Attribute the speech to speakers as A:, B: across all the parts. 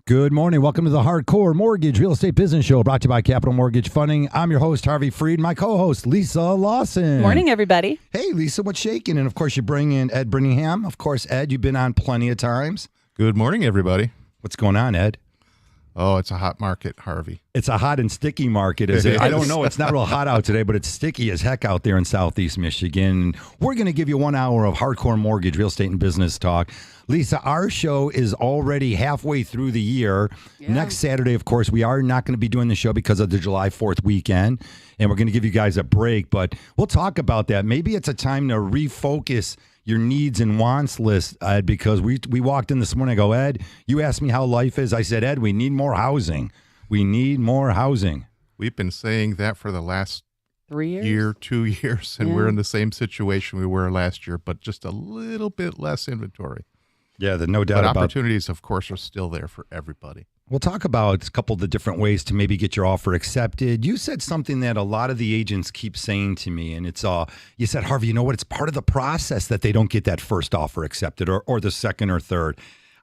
A: Good morning. Welcome to the Hardcore Mortgage Real Estate Business Show, brought to you by Capital Mortgage Funding. I'm your host, Harvey Freed, my co-host, Lisa Lawson.
B: Morning, everybody.
A: Hey, Lisa, what's shaking? And, of course, you bring in Ed Brinningham. Of course, Ed, you've been on plenty of times.
C: Good morning, everybody.
A: What's going on, Ed?
C: Oh, it's a hot market, Harvey.
A: It's a hot and sticky market, is it? I don't know. It's not real hot out today, but it's sticky as heck out there in Southeast Michigan. We're going to give you 1 hour of hardcore mortgage, real estate, and business talk. Lisa, our show is already halfway through the year. Yeah. Next Saturday, of course, we are not going to be doing the show because of the July 4th weekend, and we're going to give you guys a break, but we'll talk about that. Maybe it's a time to refocus your needs and wants list, Ed, because we walked in this morning. I go, Ed, you asked me how life is. I said, Ed, we need more housing. We need more housing.
C: We've been saying that for the last
B: 3 years?
C: year, 2 years, and we're in the same situation we were last year, but just a little bit less inventory.
A: Yeah, there's no doubt
C: but
A: about it.
C: Opportunities, of course, are still there for everybody.
A: We'll talk about a couple of the different ways to maybe get your offer accepted. You said something that a lot of the agents keep saying to me, and it's you said, Harvey, you know what? It's part of the process that they don't get that first offer accepted or the second or third.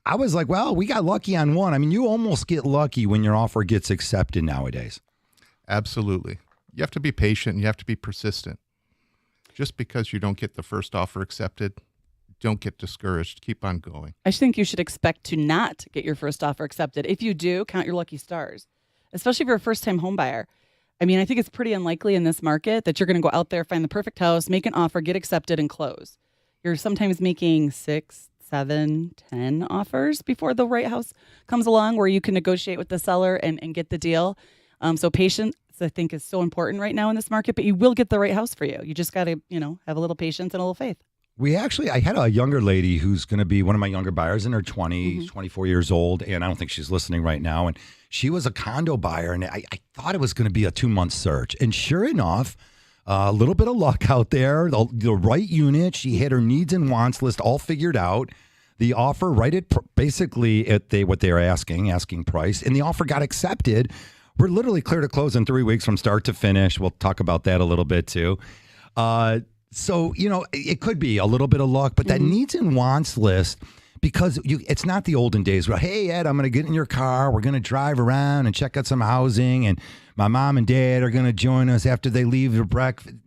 A: I was like, well, we got lucky on one. I mean, you almost get lucky when your offer gets accepted nowadays.
C: Absolutely. You have to be patient and you have to be persistent. Just because you don't get the first offer accepted, don't get discouraged. Keep on going.
B: I think you should expect to not get your first offer accepted. If you do, count your lucky stars, especially if you're a first-time home buyer. I mean, I think it's pretty unlikely in this market that you're going to go out there, find the perfect house, make an offer, get accepted, and close. You're sometimes making 6, 7, 10 offers before the right house comes along where you can negotiate with the seller and get the deal. So patience, I think, is so important right now in this market, but you will get the right house for you. You just got to, have a little patience and a little faith.
A: I had a younger lady who's going to be one of my younger buyers in her 20s, 24 years old, and I don't think she's listening right now. And she was a condo buyer, and I thought it was going to be a 2-month search. And sure enough, a little bit of luck out there, the right unit. She had her needs and wants list all figured out. The offer right at basically at what they were asking price, and the offer got accepted. We're literally clear to close in 3 weeks from start to finish. We'll talk about that a little bit too. So, it could be a little bit of luck, but that needs and wants list, because it's not the olden days where, hey, Ed, I'm going to get in your car. We're going to drive around and check out some housing, and my mom and dad are going to join us after they leave their breakfast.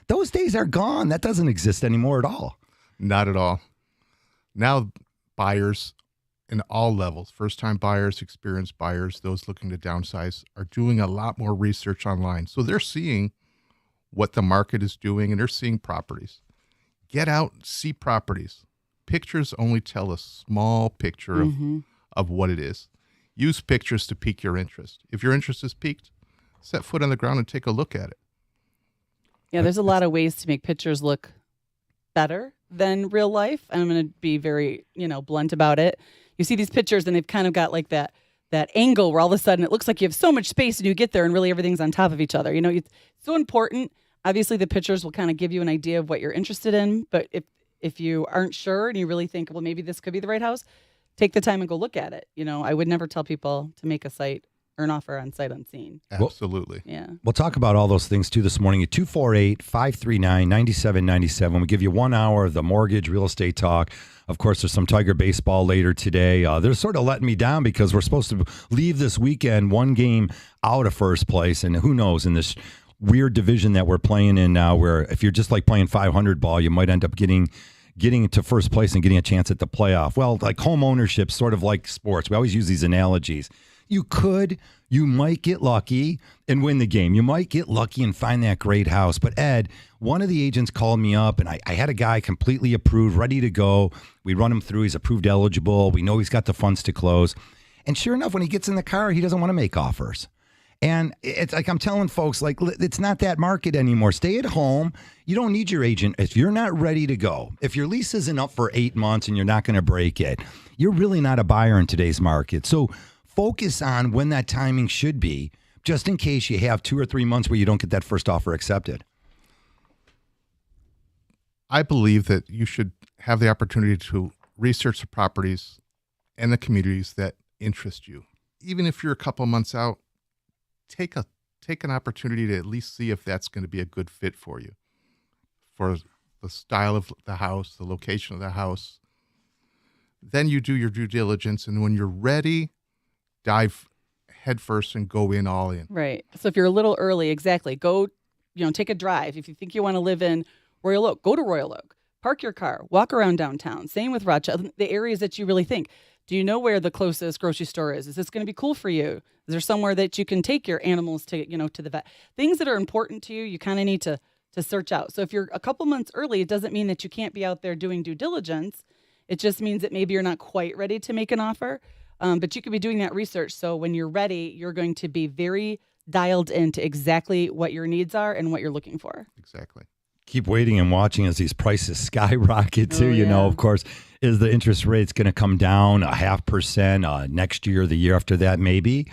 A: Those days are gone. That doesn't exist anymore at all.
C: Not at all. Now, buyers in all levels, first-time buyers, experienced buyers, those looking to downsize, are doing a lot more research online. So they're seeing what the market is doing, and they're seeing properties. Get out, see properties. Pictures only tell a small picture of what it is. Use pictures to pique your interest. If your interest is piqued, set foot on the ground and take a look at it.
B: Yeah, there's a lot of ways to make pictures look better than real life. And I'm going to be very, blunt about it. You see these pictures and they've kind of got like that angle where all of a sudden it looks like you have so much space and you get there and really everything's on top of each other. It's so important. Obviously, the pictures will kind of give you an idea of what you're interested in. But if you aren't sure and you really think, well, maybe this could be the right house, take the time and go look at it. I would never tell people to make a site or an offer on sight unseen.
C: Absolutely.
B: Yeah.
A: We'll talk about all those things too this morning at 248-539-9797. We'll give you 1 hour of the mortgage real estate talk. Of course, there's some Tiger baseball later today. They're sort of letting me down because we're supposed to leave this weekend one game out of first place. And who knows, in this weird division that we're playing in now, where if you're just like playing 500 ball, you might end up getting to first place and getting a chance at the playoff. Well, like home ownership, sort of like sports. We always use these analogies. You might get lucky and win the game. You might get lucky and find that great house. But Ed, one of the agents called me up, and I had a guy completely approved, ready to go. We run him through. He's approved eligible. We know he's got the funds to close. And sure enough, when he gets in the car, he doesn't want to make offers. And it's like I'm telling folks, like, it's not that market anymore. Stay at home. You don't need your agent. If you're not ready to go, if your lease isn't up for 8 months and you're not going to break it, you're really not a buyer in today's market. So focus on when that timing should be, just in case you have 2 or 3 months where you don't get that first offer accepted.
C: I believe that you should have the opportunity to research the properties and the communities that interest you. Even if you're a couple months out, take an opportunity to at least see if that's going to be a good fit for you, for the style of the house, the location of the house. Then you do your due diligence, and when you're ready dive headfirst and go in all in.
B: Right. So if you're a little early, exactly, go, take a drive. If you think you want to live in Royal Oak, go to Royal Oak. Park your car, walk around downtown. Same with Rochester, the areas that you really think. Do you know where the closest grocery store is? Is this going to be cool for you? Is there somewhere that you can take your animals to, to the vet? Things that are important to you, you kind of need to search out. So if you're a couple months early, it doesn't mean that you can't be out there doing due diligence. It just means that maybe you're not quite ready to make an offer, but you could be doing that research. So when you're ready, you're going to be very dialed into exactly what your needs are and what you're looking for.
C: Exactly.
A: Keep waiting and watching as these prices skyrocket too.
B: Yeah.
A: Of course, is the interest rates going to come down 0.5% next year, the year after that? Maybe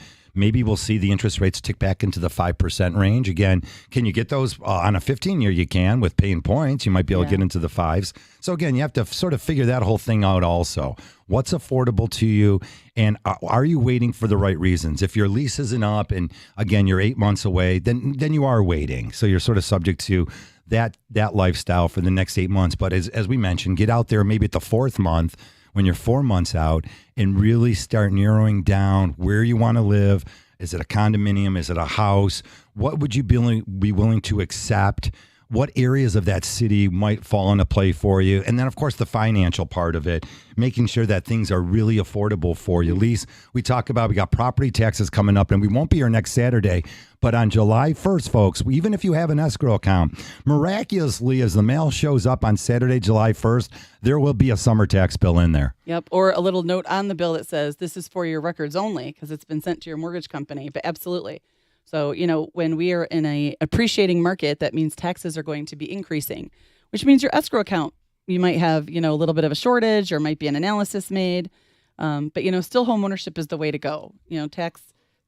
A: we'll see the interest rates tick back into the 5% range. Again, can you get those on a 15-year? You can with paying points. You might be able to get into the fives. So again, you have to sort of figure that whole thing out also. What's affordable to you, and are you waiting for the right reasons? If your lease isn't up and, again, you're 8 months away, then you are waiting. So you're sort of subject to that lifestyle for the next 8 months. But as we mentioned, get out there maybe at the 4th month when you're 4 months out and really start narrowing down where you want to live. Is it a condominium? Is it a house? What would you be willing to accept? What areas of that city might fall into play for you? And then, of course, the financial part of it, making sure that things are really affordable for you. Lise, we got property taxes coming up, and we won't be here next Saturday. But on July 1st, folks, even if you have an escrow account, miraculously, as the mail shows up on Saturday, July 1st, there will be a summer tax bill in there.
B: Yep. Or a little note on the bill that says this is for your records only because it's been sent to your mortgage company. But absolutely. So, when we are in a appreciating market, that means taxes are going to be increasing, which means your escrow account, you might have, a little bit of a shortage or might be an analysis made. But, still home ownership is the way to go.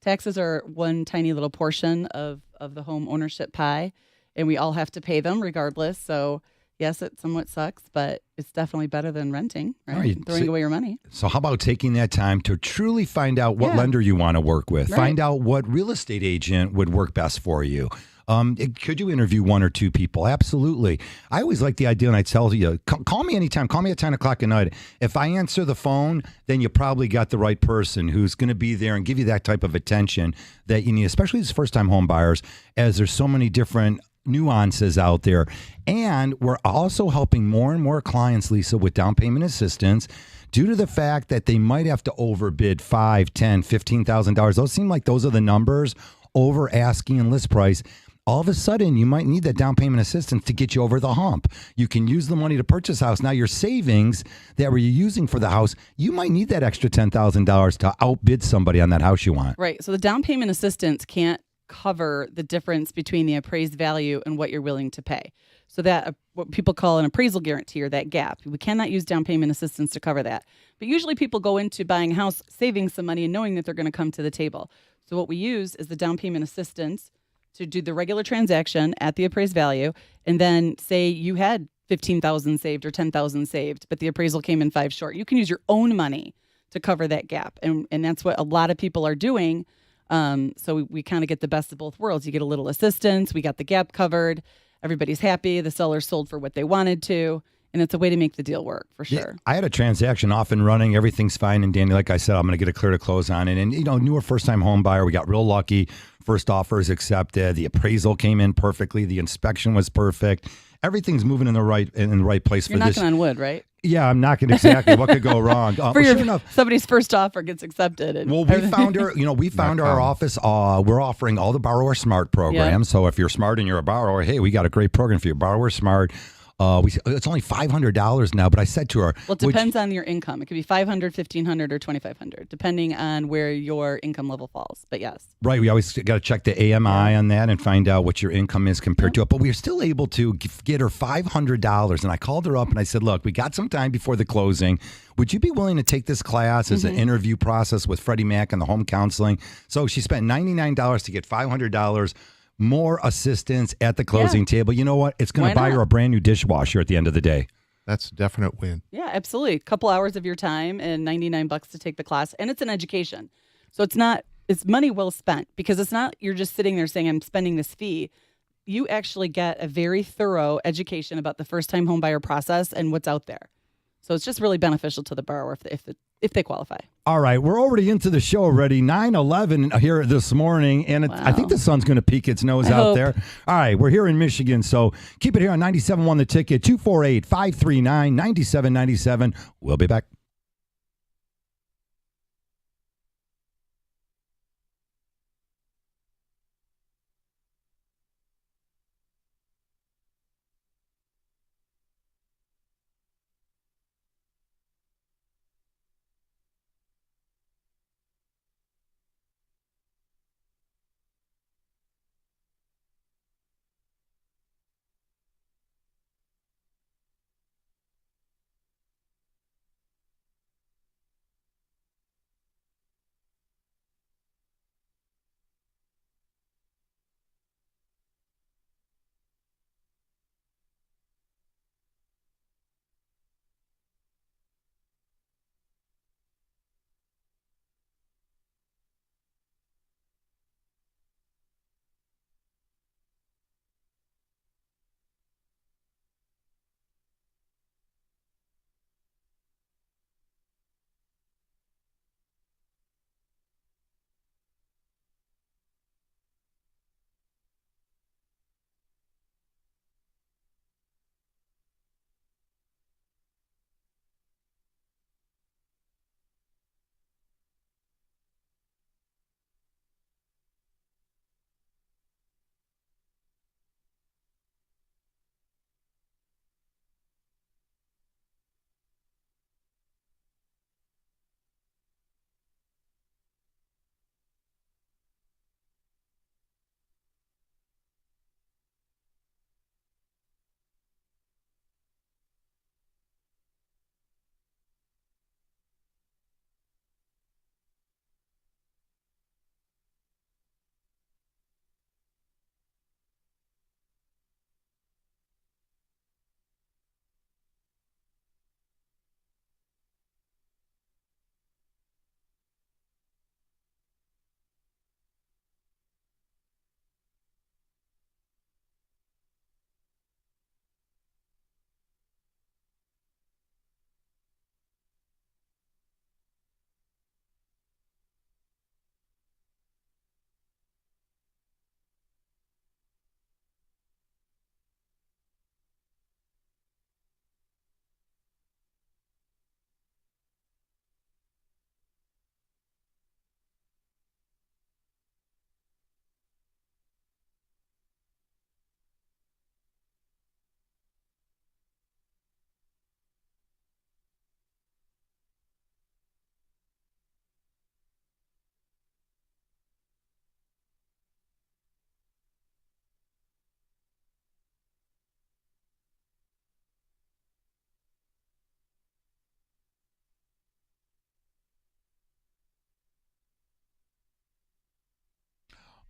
B: Taxes are one tiny little portion of the home ownership pie, and we all have to pay them regardless. So, yes, it somewhat sucks, but it's definitely better than renting, right? Throwing away your money.
A: So how about taking that time to truly find out what lender you want to work with?
B: Right.
A: Find out what real estate agent would work best for you. Could you interview one or two people? Absolutely. I always like the idea, and I tell you, call me anytime. Call me at 10 o'clock at night. If I answer the phone, then you probably got the right person who's going to be there and give you that type of attention that you need, especially as first-time home buyers, as there's so many different nuances out there. And we're also helping more and more clients, Lisa, with down payment assistance due to the fact that they might have to overbid $5,000, $10,000, $15,000. Those seem like those are the numbers over asking and list price. All of a sudden, you might need that down payment assistance to get you over the hump. You can use the money to purchase a house. Now, your savings that were you using for the house, you might need that extra $10,000 to outbid somebody on that house you want.
B: Right. So the down payment assistance can't cover the difference between the appraised value and what you're willing to pay. So that what people call an appraisal guarantee, or that gap. We cannot use down payment assistance to cover that. But usually people go into buying a house saving some money and knowing that they're going to come to the table. So what we use is the down payment assistance to do the regular transaction at the appraised value. And then say you had $15,000 saved or $10,000 saved, but the appraisal came in 5 short. You can use your own money to cover that gap. And that's what a lot of people are doing. So we kind of get the best of both worlds. You get a little assistance. We got the gap covered. Everybody's happy. The seller sold for what they wanted to. And it's a way to make the deal work for sure.
A: Yeah, I had a transaction off and running. Everything's fine. And Danny, like I said, I'm going to get a clear to close on it. And, newer first-time home buyer, we got real lucky. First offer is accepted. The appraisal came in perfectly. The inspection was perfect. Everything's moving in the right place.
B: You're
A: for this.
B: knocking on wood, right?
A: Yeah, I'm knocking exactly. What could go wrong?
B: Somebody's first offer gets accepted. And
A: we found our office. We're offering all the Borrower Smart programs. So if you're smart and you're a borrower, hey, we got a great program for you. Borrower Smart. It's only $500 now, but I said to her,
B: well, it depends on your income. It could be $500, $1,500, or $2,500, depending on where your income level falls. But yes,
A: right. We always got to check the AMI on that and find out what your income is compared to it. But we are still able to get her $500. And I called her up and I said, look, we got some time before the closing. Would you be willing to take this class as an interview process with Freddie Mac and the home counseling? So she spent $99 to get $500. More assistance at the closing table. You know what? It's going to buy her a brand new dishwasher at the end of the day.
C: That's a definite win.
B: Yeah, absolutely. A couple hours of your time and $99 to take the class. And it's an education. So it's money well spent, because it's not you're just sitting there saying, I'm spending this fee. You actually get a very thorough education about the first-time home buyer process and what's out there. So it's just really beneficial to the borrower if they qualify.
A: All right, we're already into the show already. 9:11 here this morning, and I think the sun's going to peek its nose out there. All right, we're here in Michigan, so keep it here on 97.1 The Ticket, 248-539-9797. We'll be back.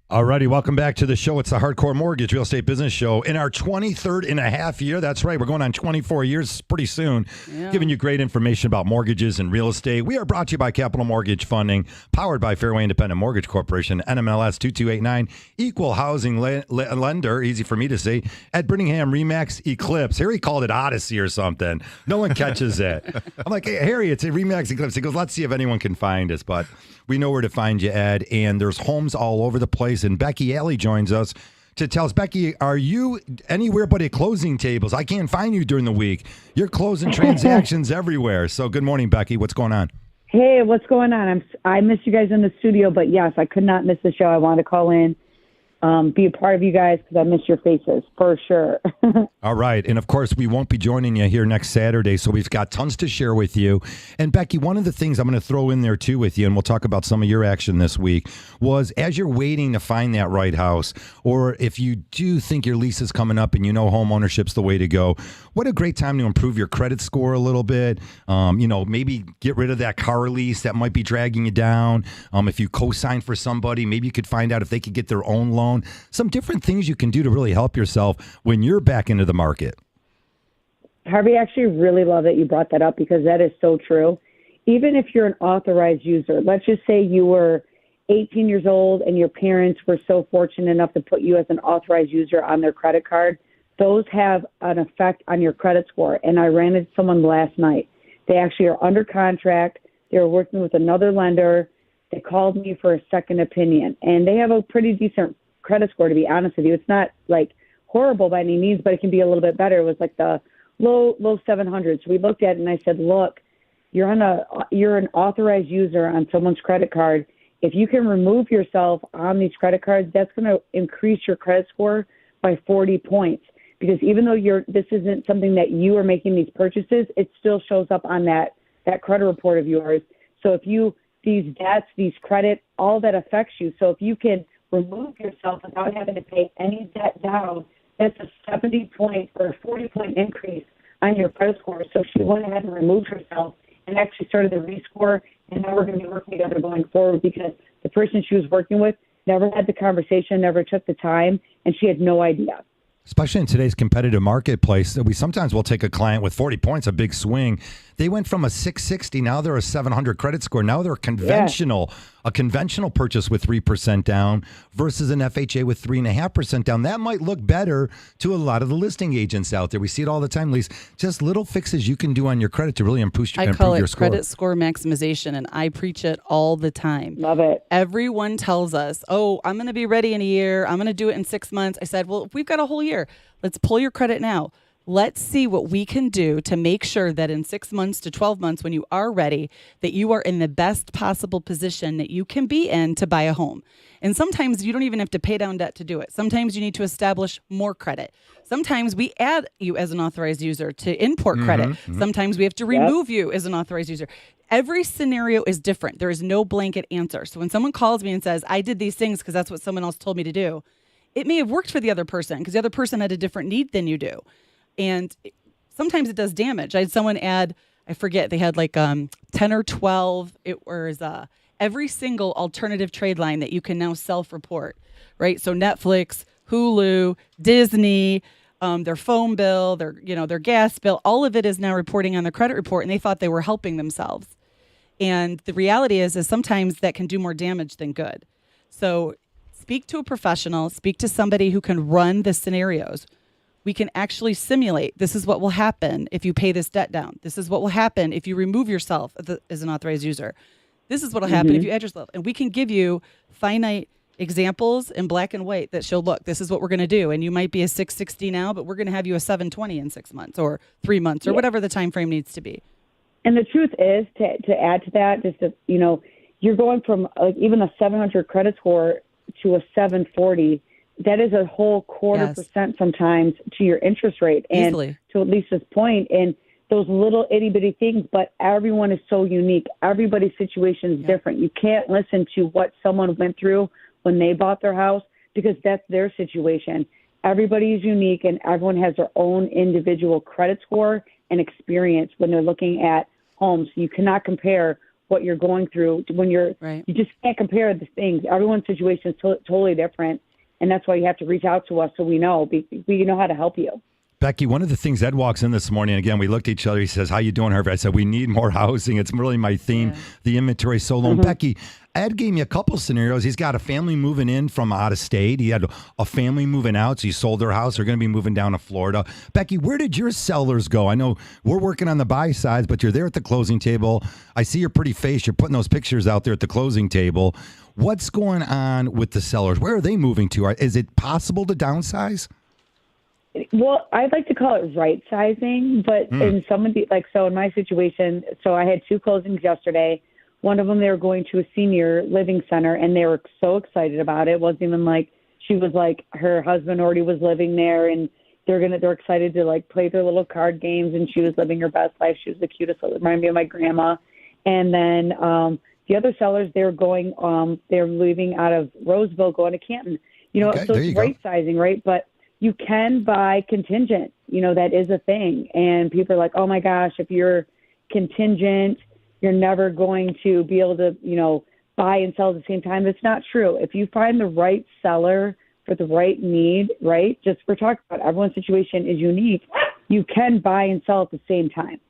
A: Alrighty, welcome back to the show. It's the Hardcore Mortgage Real Estate Business Show in our 23rd and a half year. That's right. We're going on 24 years pretty soon, giving you great information about mortgages and real estate. We are brought to you by Capital Mortgage Funding, powered by Fairway Independent Mortgage Corporation, NMLS 2289, Equal Housing Lender, easy for me to say, Ed Brittingham, Remax Eclipse. Harry called it Odyssey or something. No one catches it. I'm like, hey, Harry, it's a Remax Eclipse. He goes, let's see if anyone can find us, but we know where to find you, Ed, and there's homes all over the place. And Becky Alley joins us to tell us, Becky, are you anywhere but at closing tables? I can't find you during the week. You're closing transactions everywhere. So good morning, Becky. What's going on?
D: Hey, what's going on? I miss you guys in the studio, but yes, I could not miss the show. I want to call in, be a part of you guys because I miss your faces for sure.
A: All right. And of course, we won't be joining you here next Saturday, so we've got tons to share with you. And Becky, one of the things I'm going to throw in there too with you, and we'll talk about some of your action this week, was as you're waiting to find that right house, or if you do think your lease is coming up and you know home ownership's the way to go, what a great time to improve your credit score a little bit. Maybe get rid of that car lease that might be dragging you down. If you co-sign for somebody, maybe you could find out if they could get their own loan. Some different things you can do to really help yourself when you're back into the market.
D: Harvey, I actually really love that you brought that up because that is so true. Even if you're an authorized user, let's just say you were 18 years old and your parents were so fortunate enough to put you as an authorized user on their credit card, those have an effect on your credit score. And I ran into someone last night. They actually are under contract. They were working with another lender. They called me for a second opinion, and they have a pretty decent credit score, to be honest with you. It's not like horrible by any means, but it can be a little bit better. It was like the low 700s. So we looked at it, and I said, look, you're an authorized user on someone's credit card. If you can remove yourself on these credit cards, that's going to increase your credit score by 40 points. Because even though this isn't something that you are making these purchases, it still shows up on that credit report of yours. So if these debts, these credit, all that affects you. So if you can remove yourself without having to pay any debt down, that's a 70-point or a 40-point increase on your credit score. So she went ahead and removed herself and actually started the rescore. And now we're going to be working together going forward because the person she was working with never had the conversation, never took the time, and she had no idea.
A: Especially in today's competitive marketplace, we sometimes will take a client with 40 points, a big swing. They went from a 660, now they're a 700 credit score. Now they're a conventional purchase with 3% down versus an FHA with 3.5% down. That might look better to a lot of the listing agents out there. We see it all the time, Lise. Just little fixes you can do on your credit to really improve your score.
B: I call it credit score maximization, and I preach it all the time.
D: Love it.
B: Everyone tells us, oh, I'm going to be ready in a year. I'm going to do it in 6 months. I said, well, if we've got a whole year, let's pull your credit now. Let's see what we can do to make sure that in 6 months to 12 months, when you are ready, that you are in the best possible position that you can be in to buy a home. And sometimes you don't even have to pay down debt to do it. Sometimes you need to establish more credit. Sometimes we add you as an authorized user to import credit. Sometimes we have to remove you as an authorized user. Every scenario is different. There is no blanket answer. So when someone calls me and says, I did these things because that's what someone else told me to do, it may have worked for the other person because the other person had a different need than you do. And sometimes it does damage. I had someone add, I forget, they had like 10 or 12. It was every single alternative trade line that you can now self-report, right? So Netflix, Hulu, Disney, their phone bill, their gas bill, all of it is now reporting on their credit report, and they thought they were helping themselves. And the reality is sometimes that can do more damage than good. So speak to a professional, speak to somebody who can run the scenarios. We can actually simulate, this is what will happen if you pay this debt down. This is what will happen if you remove yourself as an authorized user. This is what will happen if you add yourself. And we can give you finite examples in black and white that show, look, this is what we're going to do. And you might be a 660 now, but we're going to have you a 720 in 6 months or 3 months or whatever the time frame needs to be.
D: And the truth is, to add to that, just to, you're going from even a 700 credit score to a 740. That is a whole 0.25% sometimes to your interest rate. And
B: Easily.
D: to Lisa's point, and those little itty bitty things, but everyone is so unique. Everybody's situation is different. You can't listen to what someone went through when they bought their house because that's their situation. Everybody is unique and everyone has their own individual credit score and experience when they're looking at homes. You cannot compare what you're going through when you just can't compare the things. Everyone's situation is totally different. And that's why you have to reach out to us so we know how to help you.
A: Becky, one of the things, Ed walks in this morning, again, we looked at each other. He says, how you doing, Harvey? I said, we need more housing. It's really my theme. The inventory is so low. Becky, Ed gave me a couple scenarios. He's got a family moving in from out of state. He had a family moving out, so he sold their house. They're going to be moving down to Florida. Becky, where did your sellers go? I know we're working on the buy sides, but you're there at the closing table. I see your pretty face. You're putting those pictures out there at the closing table. What's going on with the sellers? Where are they moving to? Is it possible to downsize?
D: Well, I'd like to call it right sizing, but in in my situation, so I had 2 closings yesterday. One of them, they were going to a senior living center, and they were so excited about it. It wasn't even like she was like her husband already was living there, and they're excited to like play their little card games, and she was living her best life. She was the cutest. It reminded me of my grandma. And then the other sellers, they're leaving out of Roseville, going to Canton. So it's right sizing, right? But you can buy contingent. That is a thing. And people are like, oh my gosh, if you're contingent, you're never going to be able to, buy and sell at the same time. That's not true. If you find the right seller for the right need, right? Just we're talking about everyone's situation is unique. You can buy and sell at the same time.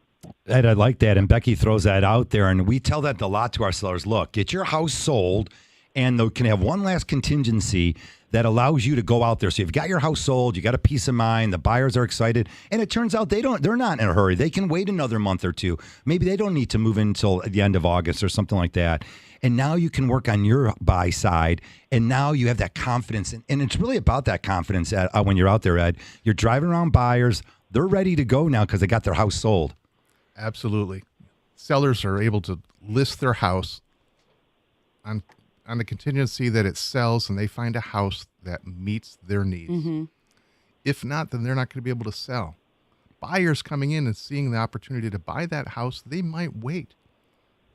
A: Ed, I like that. And Becky throws that out there. And we tell that a lot to our sellers. Look, get your house sold and they can have one last contingency that allows you to go out there. So you've got your house sold, you got a peace of mind, the buyers are excited, and it turns out they're not in a hurry. They can wait another month or two. Maybe they don't need to move in until the end of August or something like that. And now you can work on your buy side, and now you have that confidence. And it's really about that confidence when you're out there, Ed. You're driving around buyers. They're ready to go now because they got their house sold.
C: Absolutely. Sellers are able to list their house on the contingency that it sells and they find a house that meets their needs.
B: Mm-hmm.
C: If not, then they're not going to be able to sell. Buyers coming in and seeing the opportunity to buy that house, they might wait.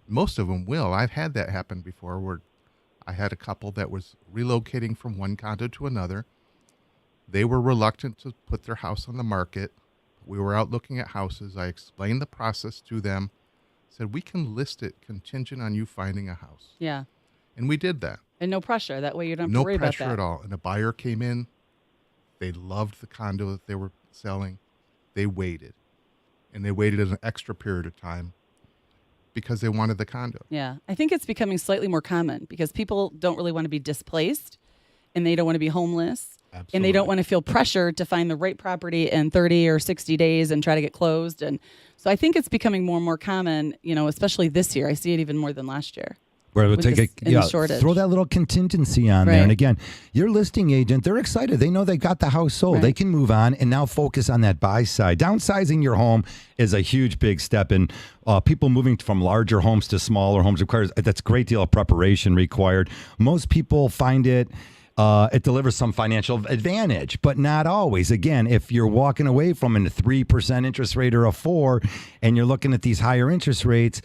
C: Most of them will. I've had that happen before where I had a couple that was relocating from one condo to another. They were reluctant to put their house on the market. We were out looking at houses. I explained the process to them, said, we can list it contingent on you finding a house.
B: Yeah.
C: And we did that.
B: And no pressure. That way you don't have
C: No
B: to worry about
C: pressure
B: that.
C: at all. And a buyer came in. They loved the condo that they were selling. They waited. And they waited an extra period of time because they wanted the condo.
B: Yeah. I think it's becoming slightly more common because people don't really want to be displaced and they don't want to be homeless.
C: Absolutely.
B: And they don't want to feel pressured to find the right property in 30 or 60 days and try to get closed. And so I think it's becoming more and more common, especially this year. I see it even more than last year.
A: Where we'll
B: With
A: take
B: this- in the shortage.
A: throw that little contingency on there.
B: Right.
A: And again, your listing agent, they're excited. They know they got the house sold.
B: Right.
A: They can move on and now focus on that buy side. Downsizing your home is a huge, big step. And people moving from larger homes to smaller homes that's a great deal of preparation required. Most people find it delivers some financial advantage, but not always. Again, if you're walking away from a 3% interest rate or a 4%, and you're looking at these higher interest rates,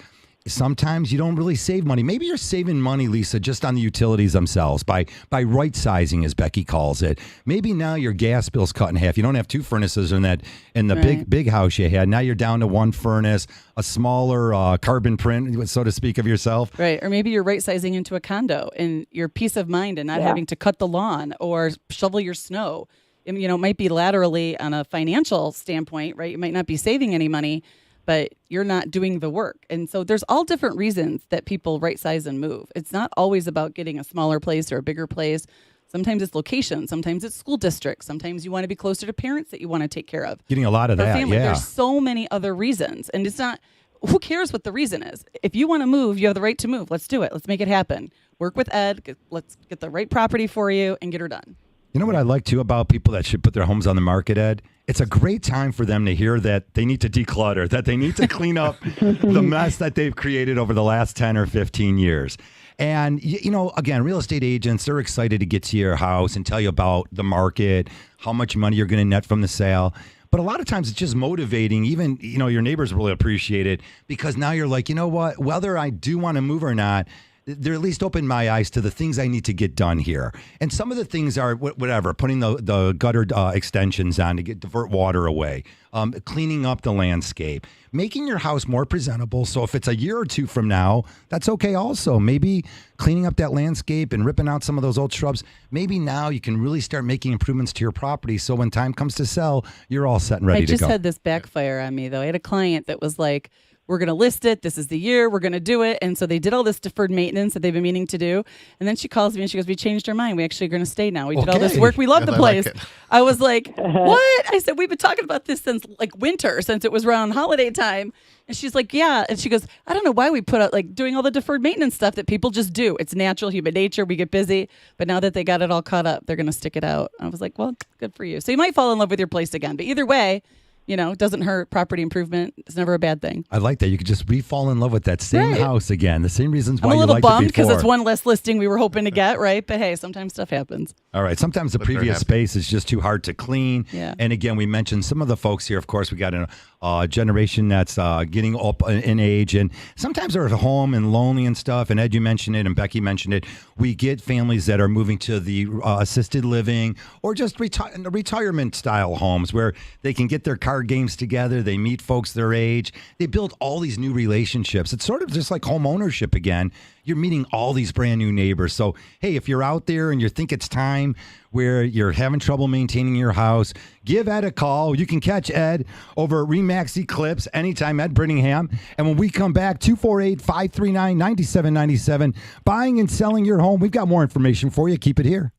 A: sometimes you don't really save money. Maybe you're saving money, Lisa, just on the utilities themselves by right sizing, as Becky calls it. Maybe now your gas bill's cut in half. You don't have two furnaces in the
B: Right.
A: big house you had. Now you're down to one furnace, a smaller carbon print, so to speak, of yourself.
B: Right. Or maybe you're right sizing into a condo and your peace of mind and not
D: Yeah.
B: having to cut the lawn or shovel your snow. And, it might be laterally on a financial standpoint, right? You might not be saving any money, but you're not doing the work. And so there's all different reasons that people right size and move. It's not always about getting a smaller place or a bigger place. Sometimes it's location. Sometimes it's school district. Sometimes you want to be closer to parents that you want to take care of.
A: Getting a lot of
B: For
A: that,
B: family,
A: yeah.
B: there's so many other reasons. And it's not, who cares what the reason is? If you want to move, you have the right to move. Let's do it. Let's make it happen. Work with Ed. Let's get the right property for you and get her done.
A: You know what I like too about people that should put their homes on the market, Ed? It's a great time for them to hear that they need to declutter, that they need to clean up the mess that they've created over the last 10 or 15 years. And, again, real estate agents, they're excited to get to your house and tell you about the market, how much money you're going to net from the sale. But a lot of times it's just motivating. Even, your neighbors really appreciate it because now you're like, you know what, whether I do want to move or not, they're at least open my eyes to the things I need to get done here. And some of the things are whatever, putting the gutter extensions on to divert water away, cleaning up the landscape, making your house more presentable. So if it's a year or two from now, that's okay also. Maybe cleaning up that landscape and ripping out some of those old shrubs. Maybe now you can really start making improvements to your property. So when time comes to sell, you're all set and ready
B: I
A: to
B: just
A: go.
B: had this backfire on me, though. I had a client that was like, we're going to list it. This is the year. We're going to do it. And so they did all this deferred maintenance that they've been meaning to do. And then she calls me and she goes, we changed our mind. We actually are going to stay now. We did all this
A: Okay.
B: work. We love the
C: I like
B: place.
C: it.
B: I was like, what? I said, we've been talking about this since like winter, since it was around holiday time. And she's like, yeah. And she goes, I don't know why we put out like doing all the deferred maintenance stuff that people just do. It's natural human nature. We get busy. But now that they got it all caught up, they're going to stick it out. I was like, well, good for you. So you might fall in love with your place again. But either way, it doesn't hurt. Property improvement. It's never a bad thing.
A: I like that. You could just fall in love with that same
B: Right.
A: house again. The same reasons why
B: I'm a
A: you
B: little
A: liked
B: bummed
A: it before.
B: because it's one less listing we were hoping to get, right? But hey, sometimes stuff happens.
A: All right. Sometimes the
C: But they're
A: previous
C: happy.
A: space is just too hard to clean.
B: Yeah.
A: And again, we mentioned some of the folks here. Of course, we got a generation that's getting up in age, and sometimes they're at home and lonely and stuff. And Ed, you mentioned it, and Becky mentioned it. We get families that are moving to the assisted living or just retirement style homes where they can get their car card games together. They meet folks their age. They build all these new relationships. It's sort of just like home ownership again. You're meeting all these brand new neighbors. So, hey, if you're out there and you think it's time where you're having trouble maintaining your house, give Ed a call. You can catch Ed over at Remax Eclipse anytime, Ed Brittingham. And when we come back, 248-539-9797, buying and selling your home. We've got more information for you. Keep it here.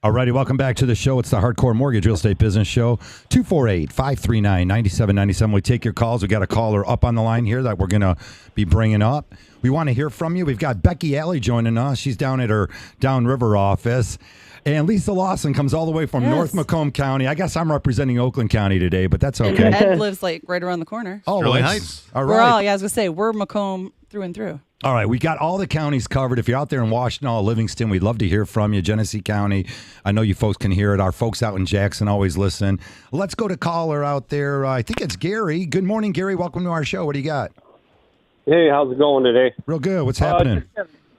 A: All righty, welcome back to the show. It's the Hardcore Mortgage Real Estate Business Show. 248-539-9797. We take your calls. We got a caller up on the line here that we're going to be bringing up. We want to hear from you. We've got Becky Alley joining us. She's down at her Downriver office. And Lisa Lawson comes all the way from North Macomb County. I guess I'm representing Oakland County today, but that's okay.
B: And Ed lives like right around the corner.
A: Oh,
C: Sterling
A: it's-
C: Heights.
A: All
B: We're
A: right.
B: all, I was going to say, we're Macomb through and through.
A: All right, we got all the counties covered. If you're out there in Washington, Livingston, we'd love to hear from you. Genesee County, I know you folks can hear it. Our folks out in Jackson always listen. Let's go to caller out there. I think it's Gary. Good morning, Gary. Welcome to our show. What do you got?
E: Hey, how's it going today?
A: Real good. What's happening?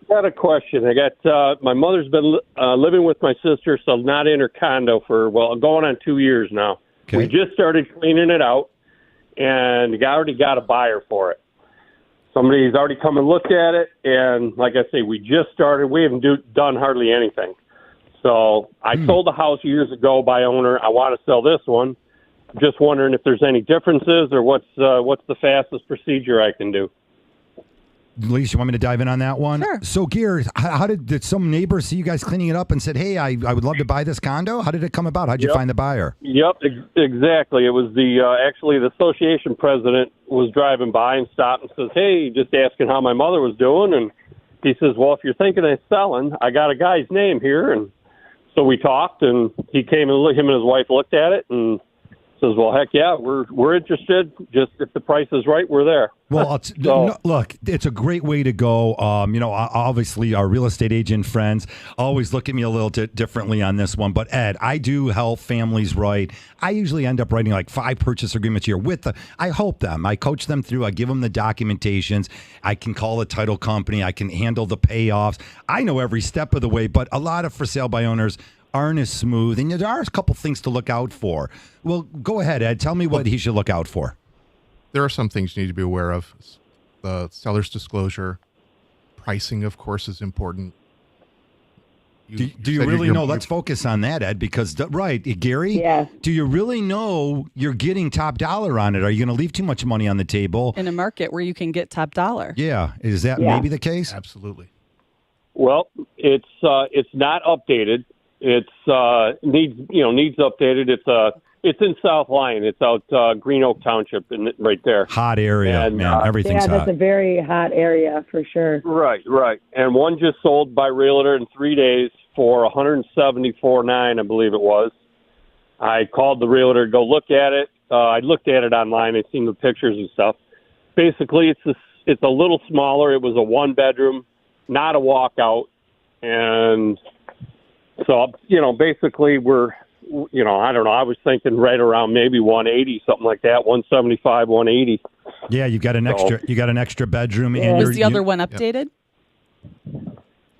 E: Got a question. I got my mother's been living with my sister, so not in her condo for going on 2 years now.
A: Okay.
E: We just started cleaning it out, and already got a buyer for it. Somebody's already come and looked at it, and like I say, we just started. We haven't done hardly anything. So I sold the house years ago by owner. I want to sell this one. I'm just wondering if there's any differences or what's the fastest procedure I can do.
A: Lisa, you want me to dive in on that one?
B: Sure.
A: So, Gear, how did some neighbors see you guys cleaning it up and said, hey, I would love to buy this condo? How did it come about? How'd you find the buyer?
E: Yep, exactly. It was actually the association president was driving by and stopped and says, hey, just asking how my mother was doing. And he says, well, if you're thinking of selling, I got a guy's name here. And so we talked, and he came and him and his wife looked at it and says, well, heck yeah, we're interested. Just if the price is right, we're there.
A: Well, look, it's a great way to go. Obviously, our real estate agent friends always look at me a little differently on this one. But, Ed, I do help families write. I usually end up writing like 5 purchase agreements a year I help them. I coach them through. I give them the documentations. I can call the title company. I can handle the payoffs. I know every step of the way. But a lot of for sale by owners aren't as smooth. And there are a couple things to look out for. Well, go ahead, Ed. Tell me what he should look out for.
C: There are some things you need to be aware of. The seller's disclosure, pricing, of course, is important.
A: Do you really know? Let's focus on that, Ed, because, Gary,
D: Yeah.
A: do you really know you're getting top dollar on it? Are you going to leave too much money on the table?
B: In a market where you can get top dollar.
A: Yeah. Is that maybe the case?
C: Absolutely.
E: Well, it's not updated. It's needs updated. It's in South Lyon. It's out Green Oak Township, right there.
A: Hot area,
E: And,
A: man. Everything's
D: that's
A: hot.
D: a very hot area for sure.
E: Right. And one just sold by realtor in 3 days for $174,900, I believe it was. I called the realtor to go look at it. I looked at it online. I'd seen the pictures and stuff. Basically, it's a little smaller. It was a 1-bedroom, not a walkout, and so basically we're. I don't know. I was thinking right around maybe 180, something like that, 175, 180.
A: Yeah, you got an extra bedroom.
D: Yeah.
A: And
B: Was the other one updated?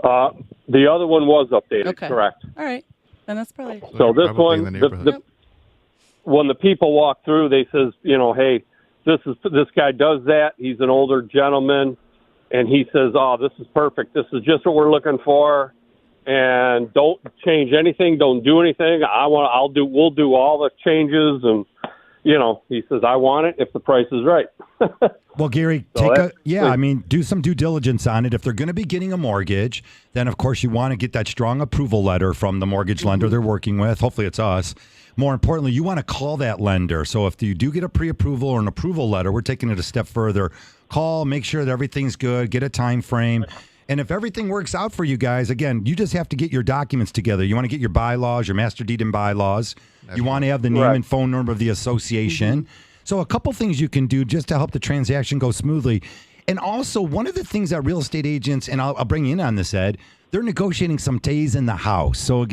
E: The other one was updated,
B: Okay.
E: correct.
B: All right. Then that's probably.
E: So this
C: Probably in
E: one,
C: the neighborhood.
E: when the people walk through, they says, hey, this guy does that. He's an older gentleman, and he says, oh, this is perfect. This is just what we're looking for. And don't change anything. Don't do anything. We'll do all the changes. And, he says, I want it if the price is right.
A: Well, Gary, do some due diligence on it. If they're going to be getting a mortgage, then of course you want to get that strong approval letter from the mortgage lender they're working with. Hopefully it's us. More importantly, you want to call that lender. So if you do get a pre-approval or an approval letter, we're taking it a step further. Call, make sure that everything's good, get a time frame. And if everything works out for you guys, again, you just have to get your documents together. You want to get your bylaws, your master deed and bylaws. You want to have the name and phone number of the association. So a couple things you can do just to help the transaction go smoothly. And also, one of the things that real estate agents, and I'll bring you in on this, Ed, they're negotiating some days in the house. So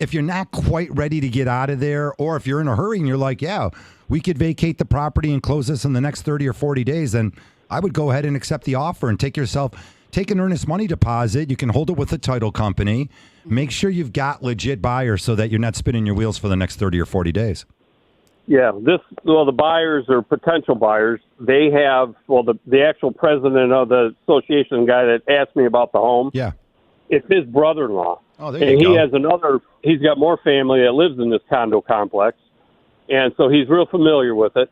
A: if you're not quite ready to get out of there, or if you're in a hurry and you're like, yeah, we could vacate the property and close this in the next 30 or 40 days, then I would go ahead and accept the offer and take an earnest money deposit. You can hold it with the title company. Make sure you've got legit buyers so that you're not spinning your wheels for the next 30 or 40 days.
E: Yeah, the buyers or potential buyers, they have, the actual president of the association guy that asked me about the home.
A: Yeah.
E: It's his brother-in-law.
A: Oh, there you go.
E: He's got more family that lives in this condo complex. And so he's real familiar with it.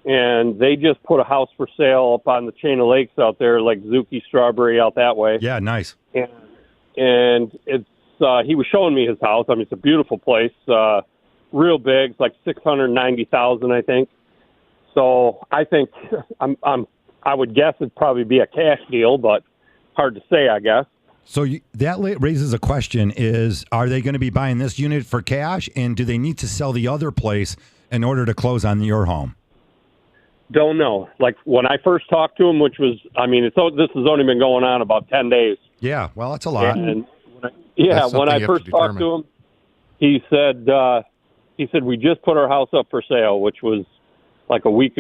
E: And they just put a house for sale up on the chain of lakes out there, like Zuki, Strawberry out that way.
A: Yeah, nice.
E: And it's he was showing me his house. I mean, it's a beautiful place, real big. It's like 690,000, I think. So I think I would guess it'd probably be a cash deal, but hard to say, I guess.
A: So that raises a question: are they going to be buying this unit for cash, and do they need to sell the other place in order to close on your home?
E: Don't know. Like when I first talked to him, which was, this has only been going on about 10 days.
A: Yeah, well, that's a lot.
E: And when I first talked to him, he said we just put our house up for sale, which was like a week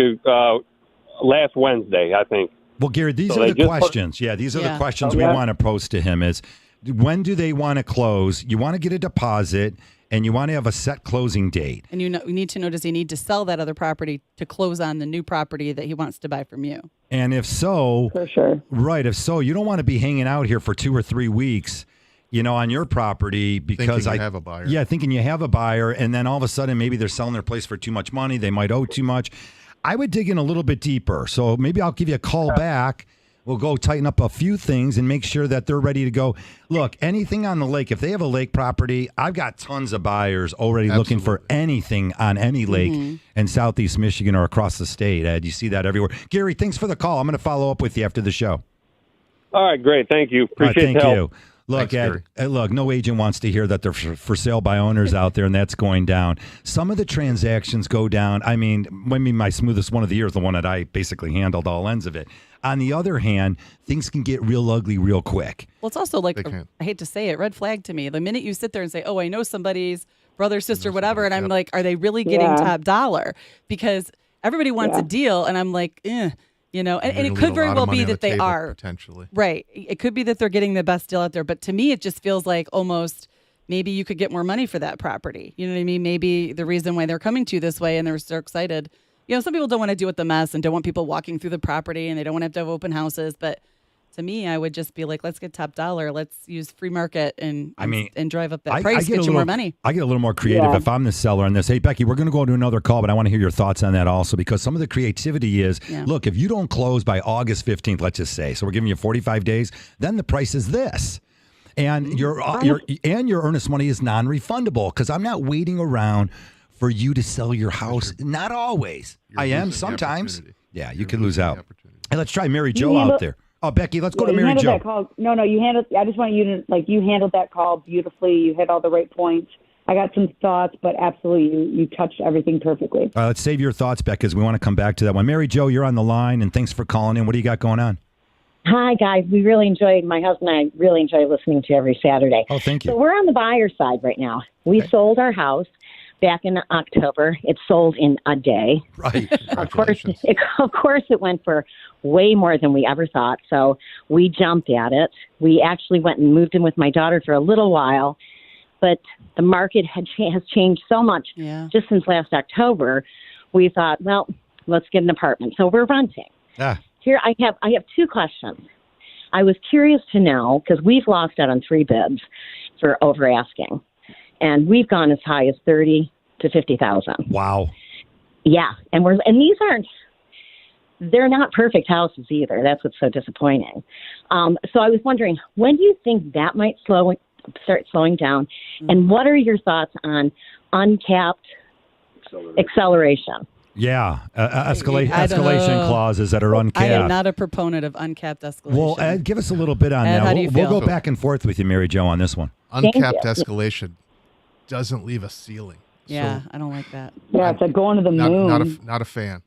E: last Wednesday, I think.
A: Well, Gary, these are the questions. These are the questions we want to pose to him is, when do they want to close? You want to get a deposit, and you want to have a set closing date.
B: And you need to know, does he need to sell that other property to close on the new property that he wants to buy from you?
A: And if so,
D: for sure.
A: Right. If so, you don't want to be hanging out here for 2 or 3 weeks, on your property because
C: thinking you have a buyer.
A: Yeah, thinking you have a buyer, and then all of a sudden maybe they're selling their place for too much money. They might owe too much. I would dig in a little bit deeper. So maybe I'll give you a call back We'll go tighten up a few things and make sure that they're ready to go. Look, anything on the lake, if they have a lake property, I've got tons of buyers already looking for anything on any lake in Southeast Michigan or across the state, Ed. You see that everywhere. Gary, thanks for the call. I'm going to follow up with you after the show.
E: All right, great. Thank you. Appreciate
A: Thank
E: the help.
A: you. Look,
C: Thanks,
A: Ed, look, no agent wants to hear that they're for sale by owners out there, and that's going down. Some of the transactions go down. I mean, my smoothest one of the year is the one that I basically handled all ends of it. On the other hand, things can get real ugly real quick.
B: Well, it's also like,
C: They can.
B: I hate to say it, red flag to me. The minute you sit there and say, oh, I know somebody's brother, sister, whatever, and I'm like, are they really getting
D: Yeah.
B: top dollar? Because everybody wants a deal, and I'm like, you know, and
C: You're
B: it
C: gonna
B: could
C: leave a
B: very
C: lot of
B: well
C: money
B: be
C: on the
B: that they
C: table,
B: are.
C: potentially.
B: Right. It could be that they're getting the best deal out there. But to me, it just feels like almost maybe you could get more money for that property. You know what I mean? Maybe the reason why they're coming to you this way and they're so excited. You know, some people don't want to deal with the mess and don't want people walking through the property and they don't want to have open houses. But to me, I would just be like, let's get top dollar. Let's use free market and drive up that price, get you more money.
A: I get a little more creative if I'm the seller on this. Hey, Becky, we're going to go to another call, but I want to hear your thoughts on that also, because some of the creativity is, look, if you don't close by August 15th, let's just say, so we're giving you 45 days, then the price is this. And your earnest money is non-refundable, because I'm not waiting around for you to sell your house. Not always. I am sometimes. Yeah, you could lose out. Hey, let's try Mary Jo out there. Oh, Becky, let's go to Mary Jo.
D: That call. No, you handled. I just want you to you handled that call beautifully. You hit all the right points. I got some thoughts, but absolutely, you touched everything perfectly.
A: All right, let's save your thoughts, Becky, because we want to come back to that one. Mary Jo, you're on the line, and thanks for calling in. What do you got going on?
F: Hi, guys. We really enjoyed, my husband and I really enjoy listening to you every Saturday.
A: Oh, thank you.
F: So we're on the buyer side right now. We sold our house back in October. It sold in a day.
A: Right.
F: Of course, it went for way more than we ever thought. So we jumped at it. We actually went and moved in with my daughter for a little while, but the market has changed so much just since last October. We thought, well, let's get an apartment. So we're renting. Here I have two questions. I was curious to know, because we've lost out on 3 bids for over asking, and we've gone as high as 30 to 50,000.
A: Wow.
F: Yeah, and these aren't. They're not perfect houses either. That's what's so disappointing. So I was wondering, when do you think that might start slowing down? And what are your thoughts on uncapped acceleration?
A: Yeah, escalation clauses that are uncapped.
B: I am not a proponent of uncapped escalation.
A: Well, Ed, give us a little bit on
B: Ed,
A: that.
B: how do you
A: We'll
B: feel?
A: go back and forth with you, Mary Jo, on this one.
C: Uncapped escalation doesn't leave a ceiling.
B: Yeah,
C: So
B: I don't like that.
D: Yeah, it's like going to the moon.
C: not a fan.